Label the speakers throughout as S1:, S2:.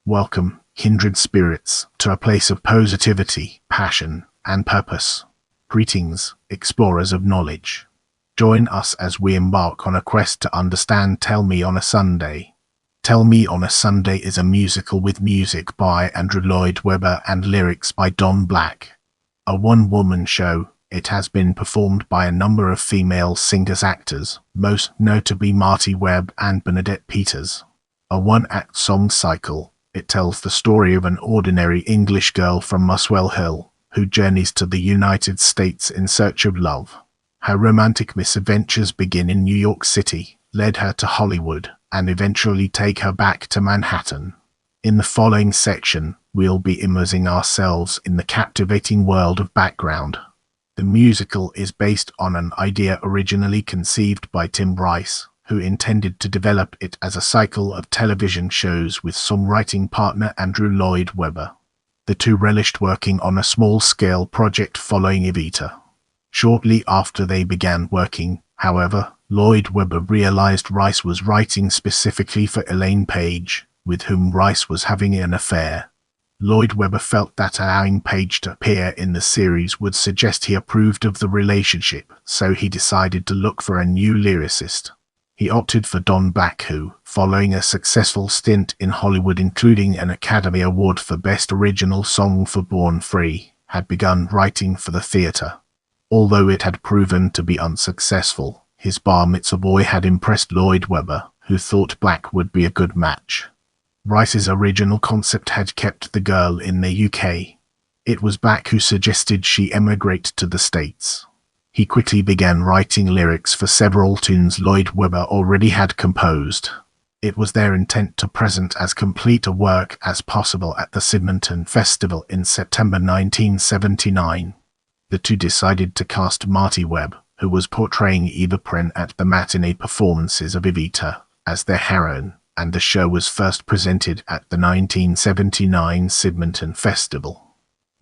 S1: Welcome, kindred spirits, to a place of positivity, passion, and purpose. Greetings, explorers of knowledge. Join us as we embark on a quest to understand Tell Me on a Sunday. Tell Me on a Sunday is a musical with music by Andrew Lloyd Webber and lyrics by Don Black. A one-woman show, it has been performed by a number of female singers-actors, most notably Marty Webb and Bernadette Peters. A one-act song cycle, it tells the story of an ordinary English girl from Muswell Hill, who journeys to the United States in search of love. Her romantic misadventures begin in New York City, led her to Hollywood, and eventually take her back to Manhattan. In the following section, we'll be immersing ourselves in the captivating world of background. The musical is based on an idea originally conceived by Tim Rice, who intended to develop it as a cycle of television shows with songwriting partner Andrew Lloyd Webber. The two relished working on a small-scale project following Evita. Shortly after they began working, however, Lloyd Webber realized Rice was writing specifically for Elaine Page, with whom Rice was having an affair. Lloyd Webber felt that allowing Page to appear in the series would suggest he approved of the relationship, so he decided to look for a new lyricist. He opted for Don Black, who, following a successful stint in Hollywood including an Academy Award for Best Original Song for Born Free, had begun writing for the theatre. Although it had proven to be unsuccessful, his bar mitzvah boy had impressed Lloyd Webber, who thought Black would be a good match. Rice's original concept had kept the girl in the UK. It was Black who suggested she emigrate to the States. He quickly began writing lyrics for several tunes Lloyd Webber already had composed. It was their intent to present as complete a work as possible at the Sydmonton Festival in September 1979. The two decided to cast Marty Webb, who was portraying Eva Pren at the matinee performances of Evita, as their heroine, and the show was first presented at the 1979 Sydmonton Festival.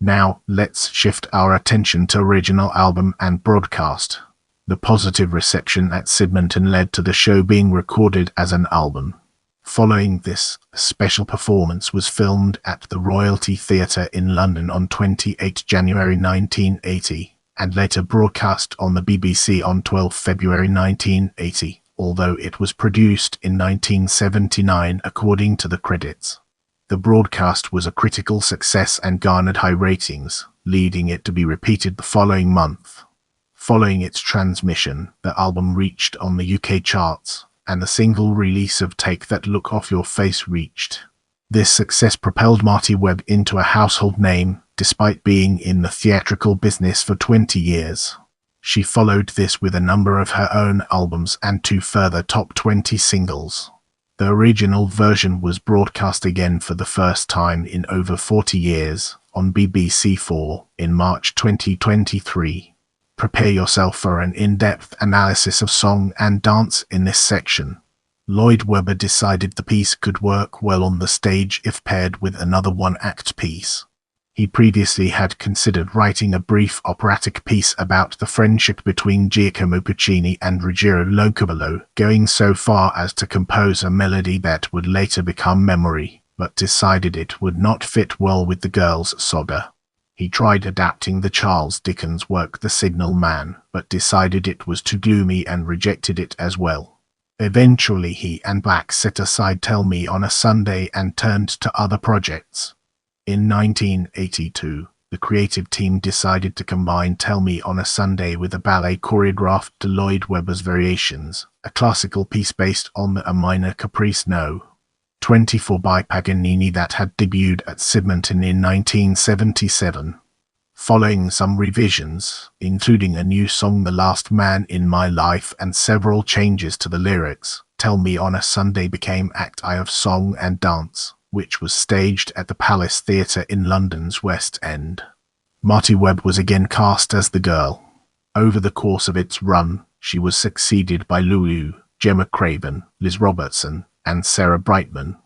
S1: Now, let's shift our attention to original album and broadcast. The positive reception at Sydmonton led to the show being recorded as an album. Following this, a special performance was filmed at the Royalty Theatre in London on 28 January 1980, and later broadcast on the BBC on 12 February 1980, although it was produced in 1979 according to the credits. The broadcast was a critical success and garnered high ratings, leading it to be repeated the following month. Following its transmission, the album reached on the UK charts, and the single release of Take That Look Off Your Face reached. This success propelled Marty Webb into a household name, despite being in the theatrical business for 20 years. She followed this with a number of her own albums and 2 further top 20 singles. The original version was broadcast again for the first time in over 40 years, on BBC 4, in March 2023. Prepare yourself for an in-depth analysis of song and dance in this section. Lloyd Webber decided the piece could work well on the stage if paired with another one-act piece. He previously had considered writing a brief operatic piece about the friendship between Giacomo Puccini and Ruggiero Locobello, going so far as to compose a melody that would later become Memory, but decided it would not fit well with the girls' saga. He tried adapting the Charles Dickens work The Signal Man, but decided it was too gloomy and rejected it as well. Eventually he and Black set aside Tell Me on a Sunday and turned to other projects. In 1982, the creative team decided to combine Tell Me on a Sunday with a ballet choreographed to Lloyd Webber's Variations, a classical piece based on A Minor Caprice No. 24 by Paganini that had debuted at Sydmonton in 1977. Following some revisions, including a new song The Last Man in My Life and several changes to the lyrics, Tell Me on a Sunday became Act I of Song and Dance, which was staged at the Palace Theatre in London's West End. Marty Webb was again cast as the girl. Over the course of its run, she was succeeded by Lulu, Gemma Craven, Liz Robertson, and Sarah Brightman.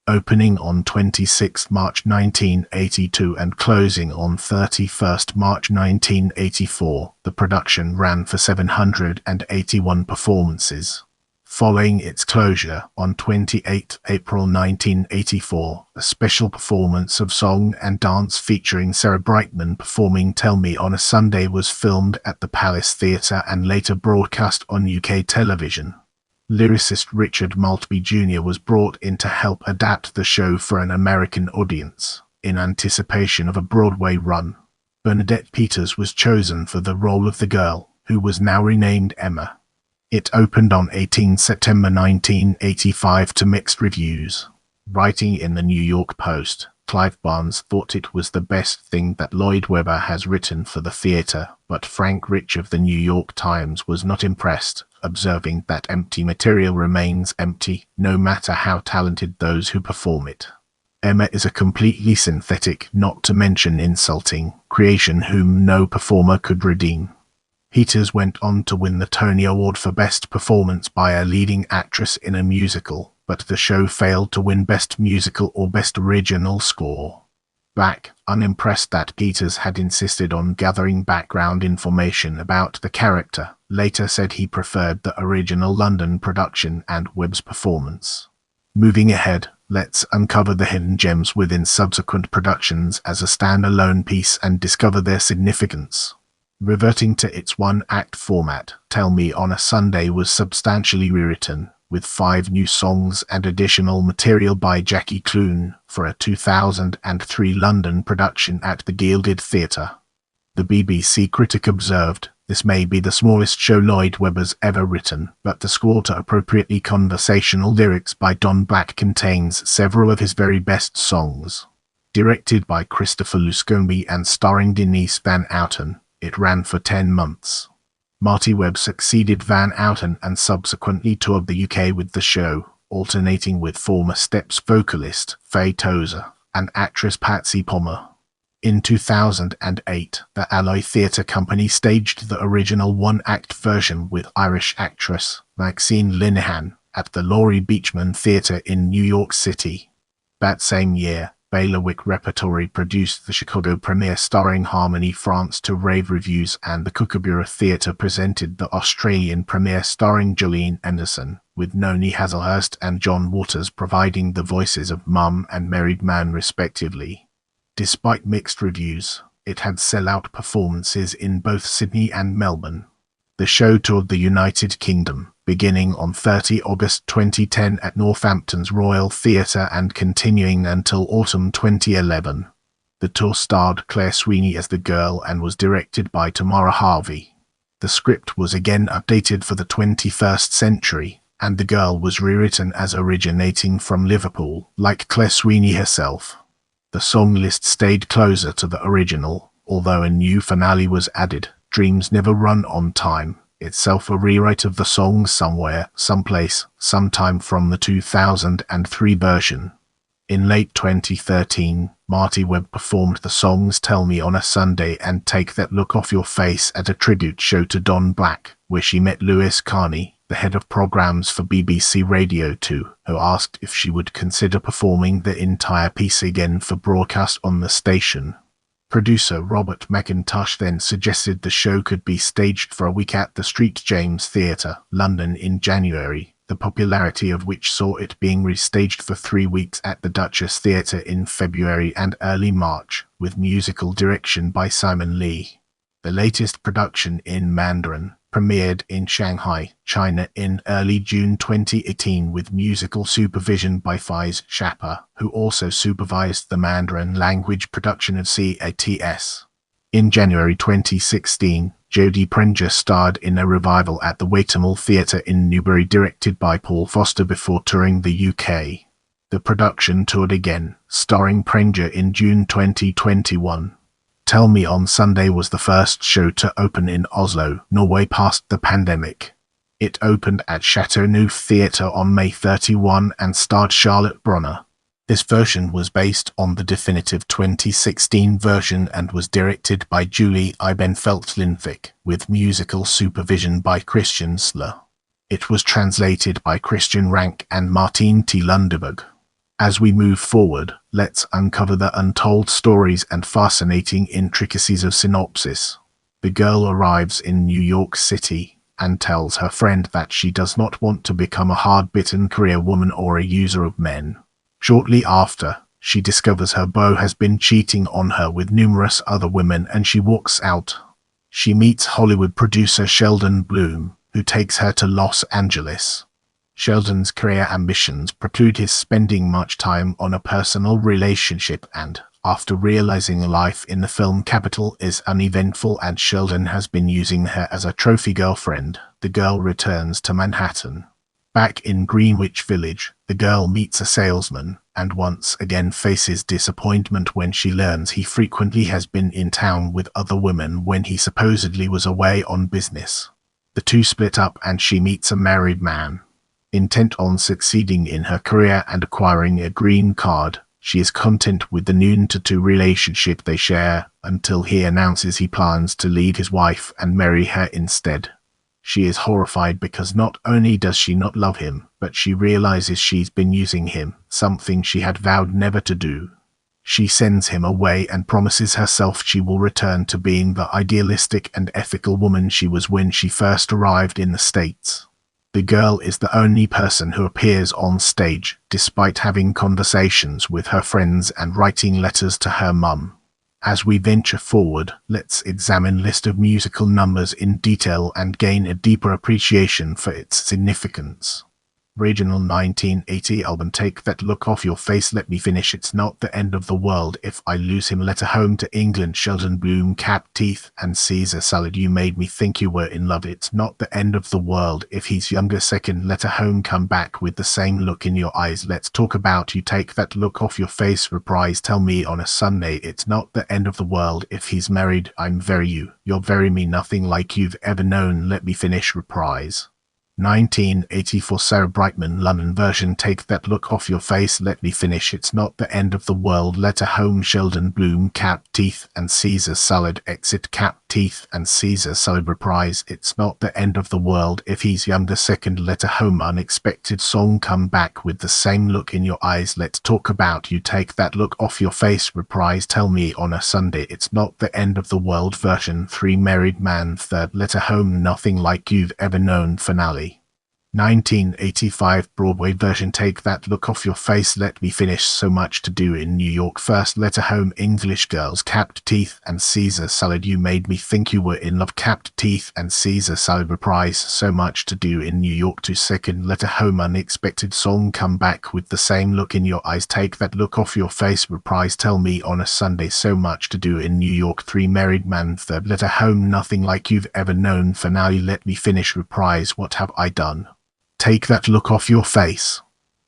S1: Opening on 26 March 1982 and closing on 31 March 1984, the production ran for 781 performances. Following its closure on 28 April 1984, a special performance of song and dance featuring Sarah Brightman performing Tell Me on a Sunday was filmed at the Palace Theatre and later broadcast on UK television. Lyricist Richard Maltby Jr. was brought in to help adapt the show for an American audience, in anticipation of a Broadway run. Bernadette Peters was chosen for the role of the girl, who was now renamed Emma. It opened on 18 September 1985 to mixed reviews. Writing in the New York Post, Clive Barnes thought it was the best thing that Lloyd Webber has written for the theatre, but Frank Rich of the New York Times was not impressed, observing that empty material remains empty, no matter how talented those who perform it. Emma is a completely synthetic, not to mention insulting, creation whom no performer could redeem. Peters went on to win the Tony Award for Best Performance by a Leading Actress in a Musical, but the show failed to win Best Musical or Best Original Score. Black, unimpressed that Peters had insisted on gathering background information about the character, later said he preferred the original London production and Webb's performance. Moving ahead, let's uncover the hidden gems within subsequent productions as a standalone piece and discover their significance. Reverting to its one-act format, Tell Me on a Sunday was substantially rewritten, with 5 new songs and additional material by Jackie Clune for a 2003 London production at the Gilded Theatre. The BBC critic observed, "This may be the smallest show Lloyd Webber's ever written, but the score to appropriately conversational lyrics by Don Black contains several of his very best songs." Directed by Christopher Luscombe and starring Denise Van Outen, it ran for 10 months. Marty Webb succeeded Van Outen and subsequently toured the UK with the show, alternating with former Steps vocalist Faye Tozer and actress Patsy Palmer. In 2008, the Alloy Theatre Company staged the original one-act version with Irish actress Maxine Linehan at the Laurie Beechman Theatre in New York City. That same year, Bailiwick Repertory produced the Chicago premiere starring Harmony France to rave reviews, and the Kookaburra Theatre presented the Australian premiere starring Jolene Anderson, with Noni Hazlehurst and John Waters providing the voices of Mum and Married Man respectively. Despite mixed reviews, it had sell-out performances in both Sydney and Melbourne. The show toured the United Kingdom, beginning on 30 August 2010 at Northampton's Royal Theatre and continuing until autumn 2011. The tour starred Claire Sweeney as the girl and was directed by Tamara Harvey. The script was again updated for the 21st century, and the girl was rewritten as originating from Liverpool, like Claire Sweeney herself. The song list stayed closer to the original, although a new finale was added, Dreams Never Run on Time, itself a rewrite of the song Somewhere, Someplace, Sometime from the 2003 version. In late 2013, Marty Webb performed the songs Tell Me on a Sunday and Take That Look Off Your Face at a tribute show to Don Black, where she met Lewis Carney, the head of programs for BBC Radio 2, who asked if she would consider performing the entire piece again for broadcast on the station. Producer Robert McIntosh then suggested the show could be staged for a week at the St James Theatre, London in January, the popularity of which saw it being restaged for 3 weeks at the Duchess Theatre in February and early March, with musical direction by Simon Lee. The latest production in Mandarin premiered in Shanghai, China in early June 2018 with musical supervision by Faiz Shappa, who also supervised the Mandarin language production of CATS. In January 2016, Jodie Prenger starred in a revival at the Waitemall Theatre in Newbury directed by Paul Foster before touring the UK. The production toured again, starring Prenger in June 2021. Tell Me on Sunday was the first show to open in Oslo, Norway past the pandemic. It opened at Chateau Neuf Theatre on May 31 and starred Charlotte Bronner. This version was based on the definitive 2016 version and was directed by Julie Ibenfeld-Lindvik, with musical supervision by Christian Sler. It was translated by Christian Rank and Martine T. Lundeberg. As we move forward, let's uncover the untold stories and fascinating intricacies of synopsis. The girl arrives in New York City, and tells her friend that she does not want to become a hard-bitten career woman or a user of men. Shortly after, she discovers her beau has been cheating on her with numerous other women and she walks out. She meets Hollywood producer Sheldon Bloom, who takes her to Los Angeles. Sheldon's career ambitions preclude his spending much time on a personal relationship and, after realizing life in the film capital is uneventful and Sheldon has been using her as a trophy girlfriend, the girl returns to Manhattan. Back in Greenwich Village, the girl meets a salesman, and once again faces disappointment when she learns he frequently has been in town with other women when he supposedly was away on business. The two split up and she meets a married man. Intent on succeeding in her career and acquiring a green card, she is content with the noon-to-two relationship they share until he announces he plans to leave his wife and marry her instead. She is horrified because not only does she not love him, but she realizes she's been using him, something she had vowed never to do. She sends him away and promises herself she will return to being the idealistic and ethical woman she was when she first arrived in the States. The girl is the only person who appears on stage, despite having conversations with her friends and writing letters to her mum. As we venture forward, let's examine list of musical numbers in detail and gain a deeper appreciation for its significance. Original 1980 album Take That Look Off Your Face, Let Me Finish, It's Not the End of the World, If I Lose Him, Letter Home to England, Sheldon Bloom, Cap Teeth and Caesar Salad, You Made Me Think You Were in Love, It's Not the End of the World, If He's Younger, Second Letter Home, Come Back with the Same Look in Your Eyes, Let's Talk About You, Take That Look Off Your Face, Reprise, Tell Me on a Sunday, It's Not the End of the World, If He's Married, I'm Very You, You're Very Me, Nothing Like You've Ever Known, Let Me Finish, Reprise. 1984 Sarah Brightman London version, Take That Look Off Your Face, Let Me Finish, It's Not the End of the World, Letter Home, Sheldon Bloom, Cap Teeth and Caesar Salad, Exit, Cap Teeth and Caesar Salad, Reprise, It's Not the End of the World, If He's Younger, Second Letter Home, Unexpected Song, Come Back with the Same Look in Your Eyes, Let's Talk About You, Take That Look Off Your Face, Reprise, Tell Me on a Sunday, It's Not the End of the World version 3, Married Man, Third Letter Home, Nothing Like You've Ever Known, finale. 1985 Broadway version, Take That Look Off Your Face, Let Me Finish, So Much to Do in New York, First Letter Home, English Girls, Capped Teeth and Caesar Salad, You Made Me Think You Were in Love, Capped Teeth and Caesar Salad, Reprise, So Much to Do in New York to Second Letter Home, Unexpected Song, Come Back with the Same Look in Your Eyes, Take That Look Off Your Face, Reprise, Tell Me on a Sunday, So Much to Do in New York, 3, Married Man, Third Letter Home, Nothing Like You've Ever Known, finale, Let Me Finish, Reprise, What Have I Done? Take That Look Off Your Face.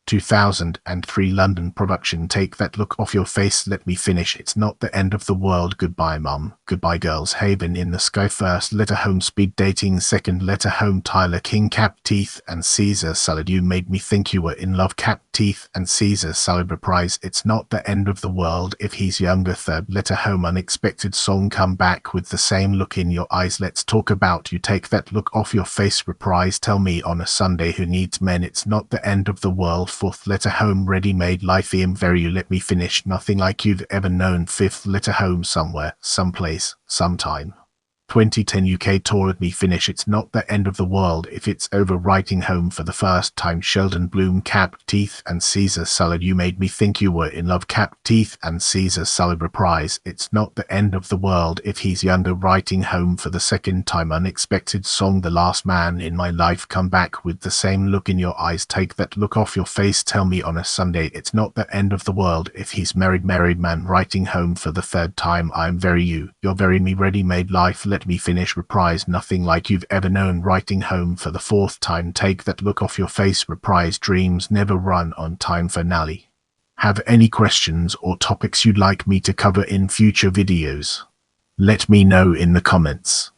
S1: 2003 London production, Take That Look Off Your Face, Let Me Finish, It's Not the End of the World, Goodbye Mum, Goodbye Girls, Haven in the Sky, First Letter Home, Speed Dating, Second Letter Home, Tyler King, Cap Teeth and Caesar Salad, You Made Me Think You Were in Love, Cap Teeth and Caesar Salad, Reprise, It's Not the End of the World, If He's Younger, Third Letter Home, Unexpected Song, Come Back with the Same Look in Your Eyes, Let's Talk About You, Take That Look Off Your Face, Reprise, Tell Me on a Sunday, Who Needs Men, It's Not the End of the World, Fourth Letter Home, Ready Made Life, I'm Very You, Let Me Finish, Nothing Like You've Ever Known, Fifth Letter Home, Somewhere, Someplace, Sometime. 2010 UK tour, Let Me Finish, It's Not the End of the World, If It's Over, Writing Home for the First Time, Sheldon Bloom, Cap Teeth and Caesar Salad, You Made Me Think You Were in Love, Cap Teeth and Caesar Salad, Reprise, It's Not the End of the World, If He's Younger, Writing Home for the Second Time, Unexpected Song, The Last Man in My Life, Come Back with the Same Look in Your Eyes, Take That Look Off Your Face, Tell Me on a Sunday, It's Not the End of the World, If He's Married, Married Man, Writing Home for the Third Time, I'm Very You, You're Very Me, Ready Made Life, Let Me Finish, Reprise, Nothing Like You've Ever Known, Writing Home for the Fourth Time, Take That Look Off Your Face, Reprise, Dreams Never Run on Time, finale. Have any questions or topics you'd like me to cover in future videos? Let me know in the comments.